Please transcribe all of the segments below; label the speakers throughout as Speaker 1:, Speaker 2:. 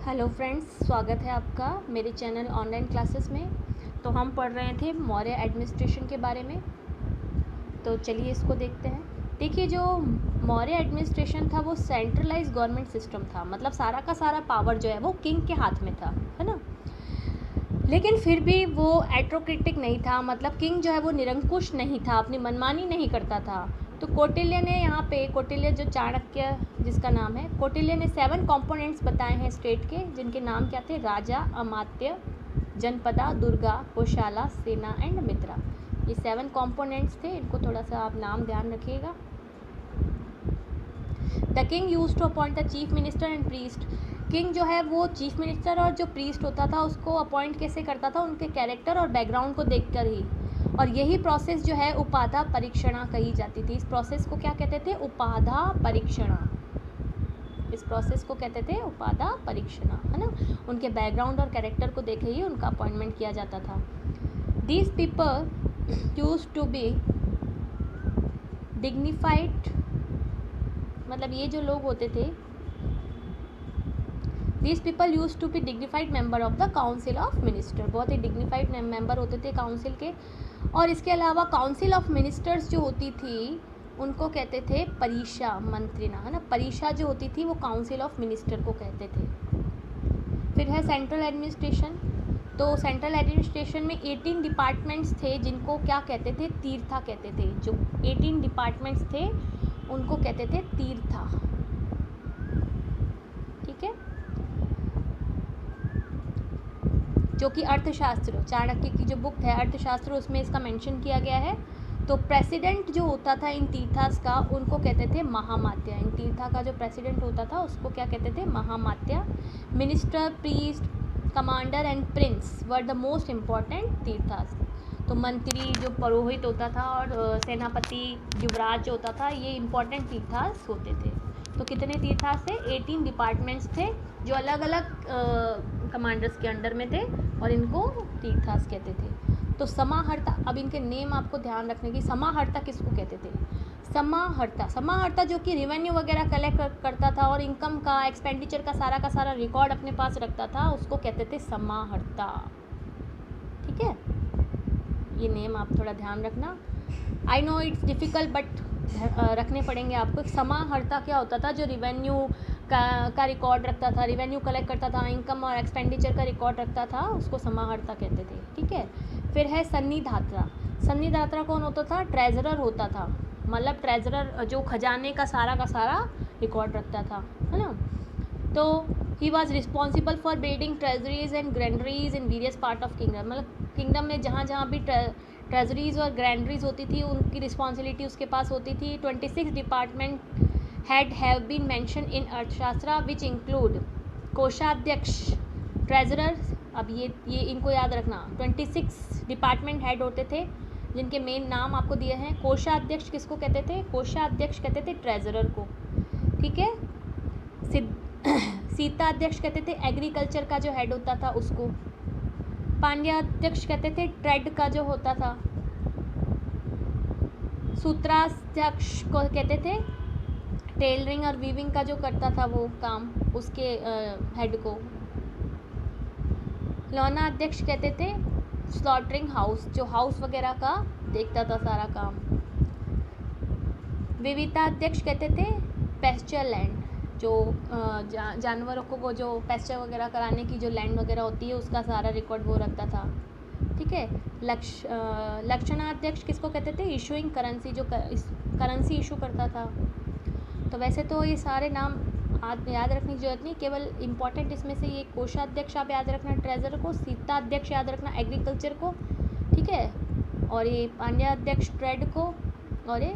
Speaker 1: Hello friends, स्वागत है आपका मेरे चैनल ऑनलाइन क्लासेस में। तो हम पढ़ रहे थे मौर्य एडमिनिस्ट्रेशन के बारे में। तो चलिए इसको देखते हैं। देखिए, जो मौर्य एडमिनिस्ट्रेशन था वो सेंट्रलाइज गवर्नमेंट सिस्टम था। मतलब सारा का सारा पावर जो है वो किंग के हाथ में था, है ना। लेकिन फिर भी वो एट्रोक्रेटिक नहीं था। मतलब किंग जो है वो निरंकुश नहीं था, अपनी मनमानी नहीं करता था। तो कौटिल्य ने यहाँ पे, कौटिल्य जो चाणक्य जिसका नाम है, कौटिल्य ने 7 कंपोनेंट्स बताए हैं स्टेट के, जिनके नाम क्या थे? राजा, अमात्य, जनपदा, दुर्गा, कोशाला, सेना एंड मित्रा। ये 7 कंपोनेंट्स थे। इनको थोड़ा सा आप नाम ध्यान रखिएगा। The king use to appoint the chief minister and priest. King जो है वो चीफ मिनिस्टर और जो प्रीस्ट होता था उसको अपॉइंट कैसे करता था? उनके कैरेक्टर और बैकग्राउंड को देखकर ही। और यही प्रोसेस जो है उपाधा परीक्षणा कही जाती थी। इस प्रोसेस को क्या कहते थे? उपाधा परीक्षणा। इस प्रोसेस को कहते थे उपाधा परीक्षणा, है ना। उनके बैकग्राउंड और कैरेक्टर को देखे ही उनका अपॉइंटमेंट किया जाता था। These people use to be dignified. मतलब ये जो लोग होते थे, these people use to be dignified member of the council of minister. बहुत ही डिग्निफाइड मेंबर होते थे काउंसिल के। और इसके अलावा काउंसिल ऑफ मिनिस्टर्स जो होती थी उनको कहते थे परिषा मंत्रिना, है ना। परिषा जो होती थी वो काउंसिल ऑफ मिनिस्टर को कहते थे। फिर है सेंट्रल एडमिनिस्ट्रेशन। तो सेंट्रल एडमिनिस्ट्रेशन में 18 डिपार्टमेंट्स थे, जिनको क्या कहते थे? तीर्था कहते थे। जो 18 डिपार्टमेंट्स थे उनको कहते थे तीर्था। ठीक है। जो कि अर्थशास्त्र, चाणक्य की जो बुक है अर्थशास्त्र, उसमें इसका मेंशन किया गया है। तो प्रेसिडेंट जो होता था इन तीर्थास का, उनको कहते थे महामात्य। इन तीर्था का जो प्रेसिडेंट होता था उसको क्या कहते थे? Mahamatya. Minister, priest, commander and prince were the most important tirthas. तो मंत्री जो पुरोहित होता था और सेनापति, युवराज जो होता था, ये इम्पॉर्टेंट तीर्थास होते थे। तो कितने तीर्थास थे? 18 डिपार्टमेंट्स थे जो अलग अलग कमांडर्स के अंडर में थे और इनको तीर्थास कहते थे। तो समाहर्ता, अब इनके नेम आपको ध्यान रखने की। समाहर्ता किसको कहते थे? समाहर्ता जो कि रिवेन्यू वगैरह कलेक्ट करता था और इनकम का, एक्सपेंडिचर का सारा रिकॉर्ड अपने पास रखता था, उसको कहते थे समाहर्ता। ठीक है, ये नेम आप थोड़ा ध्यान रखना। I know it's difficult but रखने पड़ेंगे आपको। समाहर्ता क्या होता था? जो रिवेन्यू का रिकॉर्ड रखता था, रिवेन्यू कलेक्ट करता था, इनकम और एक्सपेंडिचर का रिकॉर्ड रखता था, उसको समाहर्ता कहते थे। ठीक है। फिर है सन्निधात्रा। सन्निधात्रा कौन होता था? ट्रेजरर होता था। मतलब ट्रेजरर जो खजाने का सारा रिकॉर्ड रखता था, है ना। तो he was responsible for building treasuries and ग्रैंडरीज in various part of kingdom. मतलब किंगडम में जहाँ भी ट्रेजरीज और ग्रैंडरीज होती थी उनकी रिस्पॉन्सिबिलिटी उसके पास होती थी। 26 department have been mention in Arthashastra which include कोषाध्यक्ष, ट्रेजरर। अब ये इनको याद रखना। 26 डिपार्टमेंट हेड होते थे जिनके मेन नाम आपको दिए हैं। कोषाध्यक्ष किसको कहते थे? कोषाध्यक्ष कहते थे ट्रेजरर को। ठीक है। सीताध्यक्ष कहते थे एग्रीकल्चर का जो हेड होता था उसको। पांड्याध्यक्ष कहते थे ट्रेड का जो होता था। सूत्राध्यक्ष को कहते थे टेलरिंग और वीविंग का जो करता था वो काम, उसके हेड को। लौनाध्यक्ष कहते थे स्लॉटरिंग हाउस, जो हाउस वगैरह का देखता था सारा काम। विविताध्यक्ष कहते थे पेस्चर लैंड, जो जानवरों को जो पेस्चर वगैरह कराने की जो लैंड वगैरह होती है उसका सारा रिकॉर्ड वो रखता था। ठीक है। लक्षणाध्यक्ष किसको कहते थे? इशूइंग करेंसी, जो करेंसी इशू करता था। तो वैसे तो ये सारे नाम याद रखने की जरूरत नहीं, केवल इम्पॉर्टेंट इसमें से ये कोषाध्यक्ष आप याद रखना ट्रेजर को, सीताध्यक्ष याद रखना एग्रीकल्चर को, ठीक है, और ये पांड्याध्यक्ष ट्रेड को, और ये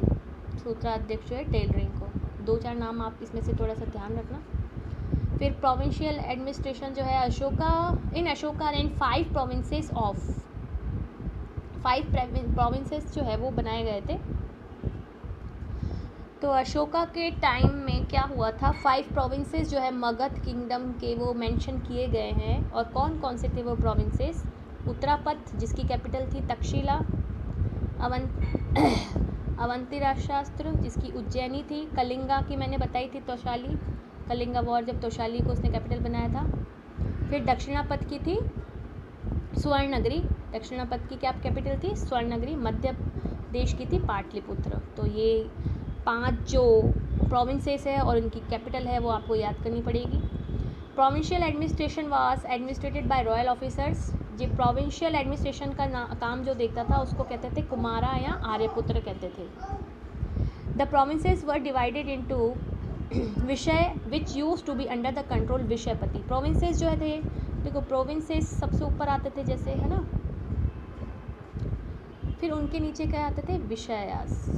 Speaker 1: सूत्राध्यक्ष जो है टेलरिंग को। 2-4 नाम आप इसमें से थोड़ा सा ध्यान रखना। फिर प्रोविंशियल एडमिनिस्ट्रेशन जो है अशोका इन 5 प्रोविंसेस ऑफ 5 प्रोविंसेस जो है वो बनाए गए थे। तो अशोका के टाइम में क्या हुआ था? 5 प्रोविंसेस जो है मगध किंगडम के वो मेंशन किए गए हैं। और कौन कौन से थे वो प्रोविंसेस? उत्तरापथ जिसकी कैपिटल थी तक्षशिला, अवंती शास्त्र जिसकी उज्जैनी थी, कलिंगा की मैंने बताई थी तोशाली, कलिंगा वॉर जब तोशाली को उसने कैपिटल बनाया था, फिर दक्षिणापथ की थी स्वर्णनगरी, दक्षिणापथ की क्या कैपिटल थी? स्वर्णनगरी। मध्य देश की थी पाटलिपुत्र। तो ये 5 जो प्रोविंसेस है और उनकी कैपिटल है वो आपको याद करनी पड़ेगी। Provincial administration was administrated by royal officers. ये प्रोविंशियल एडमिनिस्ट्रेशन का काम जो देखता था उसको कहते थे कुमारा या आर्यपुत्र कहते थे। The provinces were divided into vishaya which used to be under the control vishayapati. Provinces जो थे, देखो प्रोविंसेस सबसे ऊपर आते थे जैसे, है ना, फिर उनके नीचे क्या आते थे? विषयास।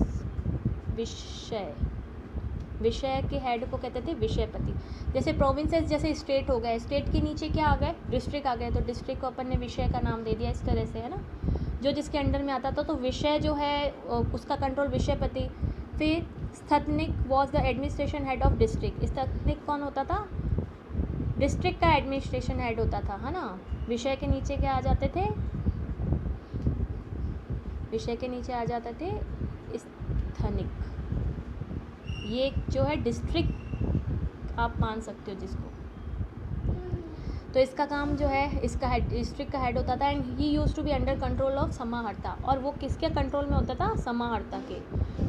Speaker 1: विषय के हेड को कहते थे विषयपति। जैसे प्रोविंसेस जैसे स्टेट हो गए, स्टेट के नीचे क्या आ गए? डिस्ट्रिक्ट आ गए, तो डिस्ट्रिक्ट को अपन ने विषय का नाम दे दिया इस तरह से, है ना, जो जिसके अंडर में आता था। तो विषय जो है उसका कंट्रोल विषयपति। फिर sthanika was the administration head of district. Sthanika कौन होता था? डिस्ट्रिक्ट का एडमिनिस्ट्रेशन हेड होता था, है ना। विषय के नीचे क्या आ जाते थे? विषय के नीचे आ जाते थे स्थनिक। ये जो है डिस्ट्रिक्ट आप मान सकते हो जिसको। तो इसका काम जो है, इसका हेड डिस्ट्रिक्ट का हेड होता था। And he used to be under control of Samaharta. और वो किसके कंट्रोल में होता था? समाहर्ता के।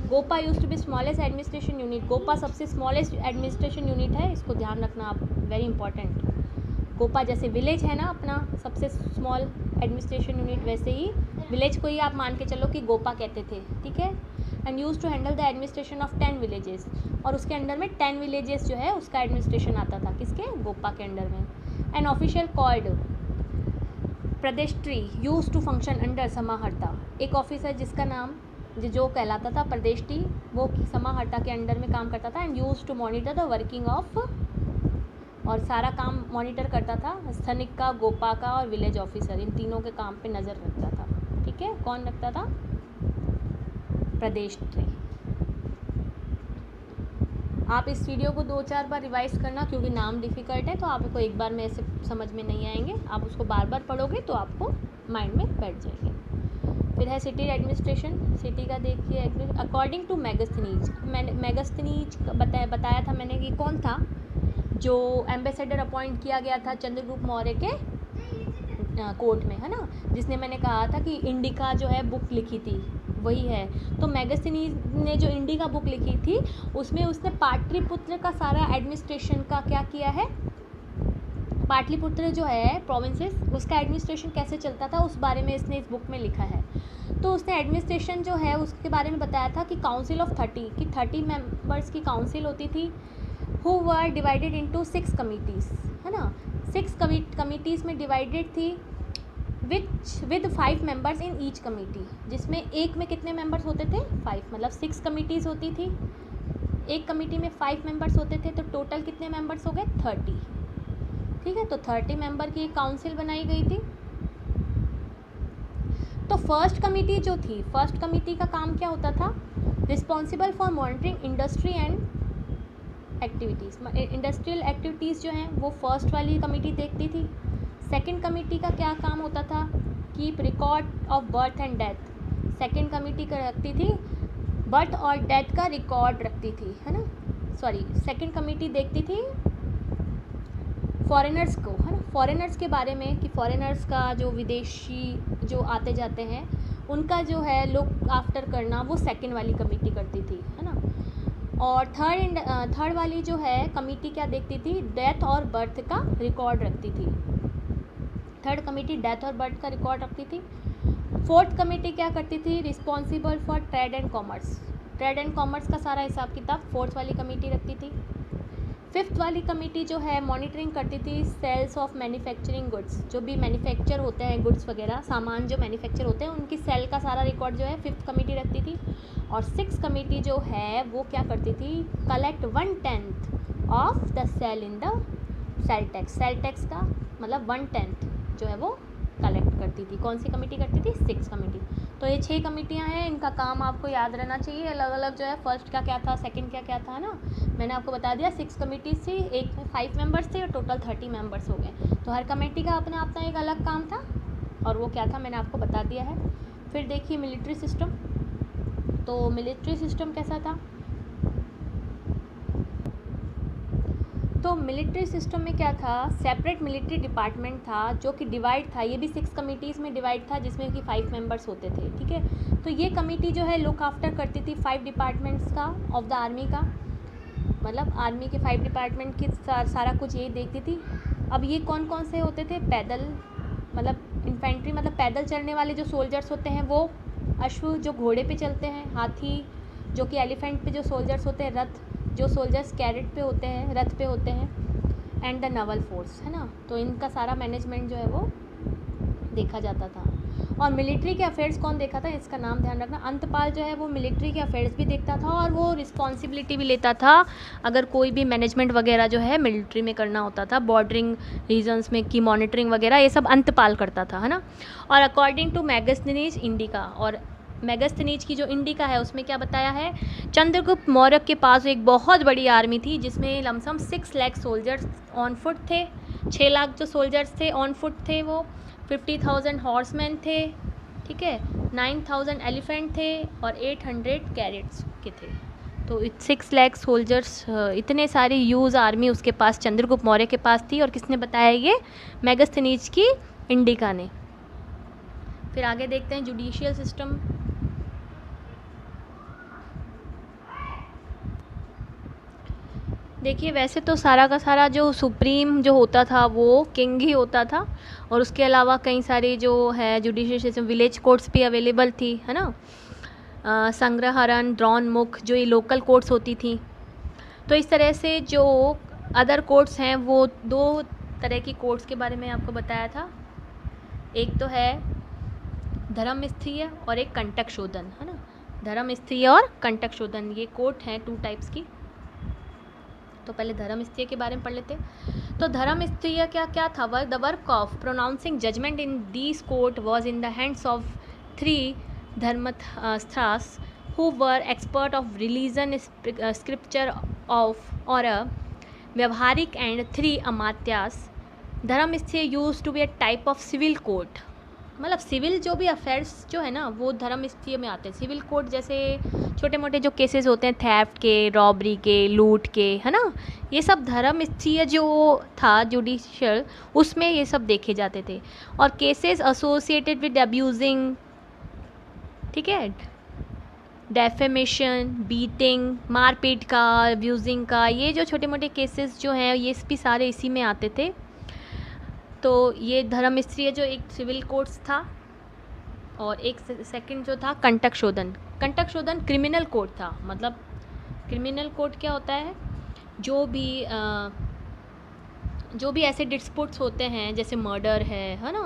Speaker 1: Gopa used to be smallest administration unit. गोपा सबसे स्मॉलेस्ट एडमिनिस्ट्रेशन यूनिट है, इसको ध्यान रखना आप, वेरी इंपॉर्टेंट। गोपा जैसे विलेज है ना अपना सबसे स्मॉल एडमिनिस्ट्रेशन यूनिट, वैसे ही विलेज को ही आप मान के चलो कि गोपा कहते थे, ठीक है। And use to handle the administration of 10 villages. और उसके अंडर में 10 विलेजेस जो है उसका एडमिनिस्ट्रेशन आता था, किसके? गोपा के अंडर में। An official called pradeshtri used to function under samaharta. एक ऑफिसर जिसका नाम जो कहलाता था प्रदेष्ट्री, वो समाहर्ता के अंडर में काम करता था। And use to monitor the working of, और सारा काम मॉनिटर करता था स्थनिक का, गोपा का और विलेज ऑफिसर, इन तीनों के काम पे नज़र रखता था, ठीक है। कौन रखता था? प्रदेष्ट्री। आप इस वीडियो को 2-4 बार रिवाइज करना, क्योंकि नाम डिफ़िकल्ट है, तो आपको एक बार में ऐसे समझ में नहीं आएंगे। आप उसको बार बार पढ़ोगे तो आपको माइंड में बैठ जाएंगे। फिर है सिटी एडमिनिस्ट्रेशन। सिटी का देखिए, अकॉर्डिंग टू मेगास्थनीज। मैंने मेगास्थनीज बताया था मैंने कि कौन था जो एम्बेसडर अपॉइंट किया गया था चंद्रगुप्त मौर्य के कोर्ट में, है ना, जिसने मैंने कहा था कि इंडिका जो है बुक लिखी थी, वही है। तो मेगास्थनीज ने जो इंडिका बुक लिखी थी उसमें उसने पाटलिपुत्र का सारा एडमिनिस्ट्रेशन का क्या किया है? पाटलिपुत्र जो है प्रोविंसेस, उसका एडमिनिस्ट्रेशन कैसे चलता था उस बारे में इसने इस बुक में लिखा है। तो उसने एडमिनिस्ट्रेशन जो है उसके बारे में बताया था कि काउंसिल ऑफ 30 की 30 मेंबर्स की काउंसिल होती थी, who were divided into 6 committees, है ना। 6 कमिटीज़ में डिवाइडेड थी with 5 members in each committee, जिसमें एक में कितने मेंबर्स होते थे? 5, मतलब 6 कमिटीज़ होती थी, एक कमिटी में 5 मेंबर्स होते थे, तो टोटल कितने मेंबर्स हो गए? 30, ठीक है। तो 30 मेंबर की एक काउंसिल बनाई गई थी। तो फर्स्ट कमिटी जो थी, फर्स्ट कमिटी का काम क्या होता था? Responsible for monitoring industry and activities. Industrial activities जो हैं वो फर्स्ट वाली कमेटी देखती थी। सेकंड कमेटी का क्या काम होता था? Keep record of birth and death. Second committee का रखती थी बर्थ और डेथ का रिकॉर्ड रखती थी, है ना। सॉरी, सेकंड कमेटी देखती थी फॉरेनर्स को, है ना, फॉरेनर्स के बारे में कि फॉरेनर्स का जो विदेशी जो आते जाते हैं उनका जो है लुक आफ्टर करना, वो सेकंड वाली कमेटी करती थी, है ना। और थर्ड वाली जो है कमेटी क्या देखती थी? डेथ और बर्थ का रिकॉर्ड रखती थी। थर्ड कमेटी डेथ और बर्थ का रिकॉर्ड रखती थी। फोर्थ कमेटी क्या करती थी? Responsible for trade and commerce. Trade and commerce का सारा हिसाब किताब फोर्थ वाली कमेटी रखती थी। फिफ्थ वाली कमेटी जो है मॉनिटरिंग करती थी सेल्स ऑफ मैन्युफैक्चरिंग गुड्स। जो भी मैन्युफैक्चर होते हैं गुड्स वगैरह, सामान जो मैन्युफैक्चर होते हैं उनकी सेल का सारा रिकॉर्ड जो है फिफ्थ कमेटी रखती थी। और सिक्स कमेटी जो है वो क्या करती थी? Collect 1/10 of the sale in the sale tax. Sale tax का मतलब 1/10 जो है वो कलेक्ट करती थी। कौन सी कमेटी करती थी? Six committee. तो ये 6 कमेटियाँ हैं, इनका काम आपको याद रहना चाहिए अलग अलग जो है। फर्स्ट का क्या था, सेकंड क्या क्या था, ना मैंने आपको बता दिया। 6 कमेटीज़ थी, एक में 5 मेंबर्स थे और टोटल 30 मेंबर्स हो गए। तो हर कमेटी का अपना अपना एक अलग काम था और वो क्या था मैंने आपको बता दिया है। फिर देखिए मिलिट्री सिस्टम। तो मिलिट्री सिस्टम कैसा था? तो मिलिट्री सिस्टम में क्या था, सेपरेट मिलिट्री डिपार्टमेंट था जो कि डिवाइड था, ये भी 6 कमिटीज़ में डिवाइड था जिसमें कि 5 मेंबर्स होते थे, ठीक है। तो ये कमेटी जो है लुक आफ्टर करती थी 5 डिपार्टमेंट्स का ऑफ द आर्मी का, मतलब आर्मी के 5 डिपार्टमेंट की सारा कुछ ये देखती थी। अब ये कौन कौन से होते थे, पैदल मतलब इन्फेंट्री मतलब पैदल चलने वाले जो सोल्जर्स होते हैं वो, अश्व जो घोड़े पे चलते हैं, हाथी जो कि एलिफेंट पे जो सोल्जर्स होते हैं, रथ जो सोल्जर्स कैरेट पे होते हैं, रथ पे होते हैं, एंड द नवल फोर्स, है ना। तो इनका सारा मैनेजमेंट जो है वो देखा जाता था। और मिलिट्री के अफेयर्स कौन देखा था, इसका नाम ध्यान रखना, अंतपाल जो है वो मिलिट्री के अफेयर्स भी देखता था और वो रिस्पॉन्सिबिलिटी भी लेता था अगर कोई भी मैनेजमेंट वगैरह जो है मिलिट्री में करना होता था, बॉर्डरिंग रीजन्स में की मॉनिटरिंग वगैरह ये सब अंतपाल करता था, है ना। और अकॉर्डिंग टू मैगस्थनीज इंडिका, और मैगस्थनीज की जो इंडिका है उसमें क्या बताया है, चंद्रगुप्त मौर्य के पास एक बहुत बड़ी आर्मी थी जिसमें lump sum 6 lakh soldiers on foot थे, 6 लाख जो सोल्जर्स थे ऑन फुट थे वो, 50,000 हॉर्समैन थे, ठीक है, 9,000 एलिफेंट थे और 800 कैरेट्स के थे। तो 6 लाख सोल्जर्स, इतने सारी यूज आर्मी उसके पास चंद्रगुप्त मौर्य के पास थी। और किसने बताया ये, मैगस्थनीज की इंडिका ने। फिर आगे देखते हैं जुडिशियल सिस्टम। देखिए वैसे तो सारा का सारा जो सुप्रीम जो होता था वो किंग ही होता था, और उसके अलावा कई सारे जो है जुडिशियल सिस्टम, विलेज कोर्ट्स भी अवेलेबल थी, है ना, संग्रहरण, द्रोण मुख जो ये लोकल कोर्ट्स होती थी। तो इस तरह से जो अदर कोर्ट्स हैं वो 2 तरह की कोर्ट्स के बारे में आपको बताया था, एक तो है धर्मस्थीय और एक कंटक शोधन, है ना। धर्मस्थीय और कंटक शोधन ये कोर्ट हैं 2 टाइप्स की। तो पहले धर्मस्थीय के बारे में पढ़ लेते हैं। तो धर्मस्थीय क्या था, the work of pronouncing judgement in these court was in the hands of 3 धर्मस्थास who were expert of religion, scripture of or a vyavaharika, and 3 amatyas. Dharmasthiya used to be a type of civil court, मतलब civil जो भी affairs जो है ना वो धर्मस्थीय में आते हैं। सिविल कोर्ट जैसे छोटे मोटे जो केसेस होते हैं थेफ्ट के, रॉबरी के, लूट के, है ना, ये सब धर्मस्थीय जो था जुडिशियल उसमें ये सब देखे जाते थे। और केसेस एसोसिएटेड विद अब्यूजिंग, ठीक है, डेफेमेशन, बीटिंग, मारपीट का, अब्यूजिंग का, ये जो छोटे मोटे केसेस जो हैं ये भी सारे इसी में आते थे। तो ये धर्मस्थीय जो एक सिविल कोर्ट्स था, और एक सेकंड जो था कंटक शोधन। कंटक शोधन क्रिमिनल कोर्ट था, मतलब क्रिमिनल कोर्ट क्या होता है, जो भी ऐसे डिस्प्यूट्स होते हैं जैसे मर्डर है ना,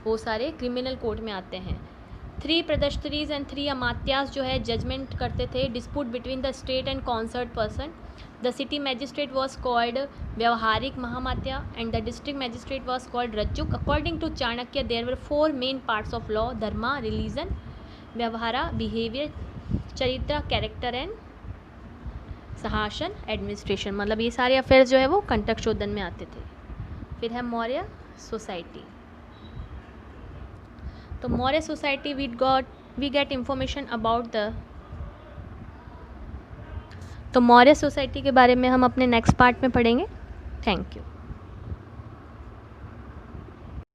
Speaker 1: वो सारे क्रिमिनल कोर्ट में आते हैं। 3 प्रदर्शनरीज एंड 3 अमात्यास जो है जजमेंट करते थे dispute between the state and concerned person. The city magistrate was called vyavaharika mahamatya and the district magistrate was called rajjuka. According to Chanakya there were 4 main parts of law, dharma, religion, vyavahara, behaviour, charitra, character and shasana, administration. मतलब ये सारे affairs जो है वो कंटक शोधन में आते थे। फिर है मौर्य सोसाइटी। तो Maurya society we get information about the, तो मौर्य सोसाइटी के बारे में हम अपने नेक्स्ट पार्ट में पढ़ेंगे। Thank you.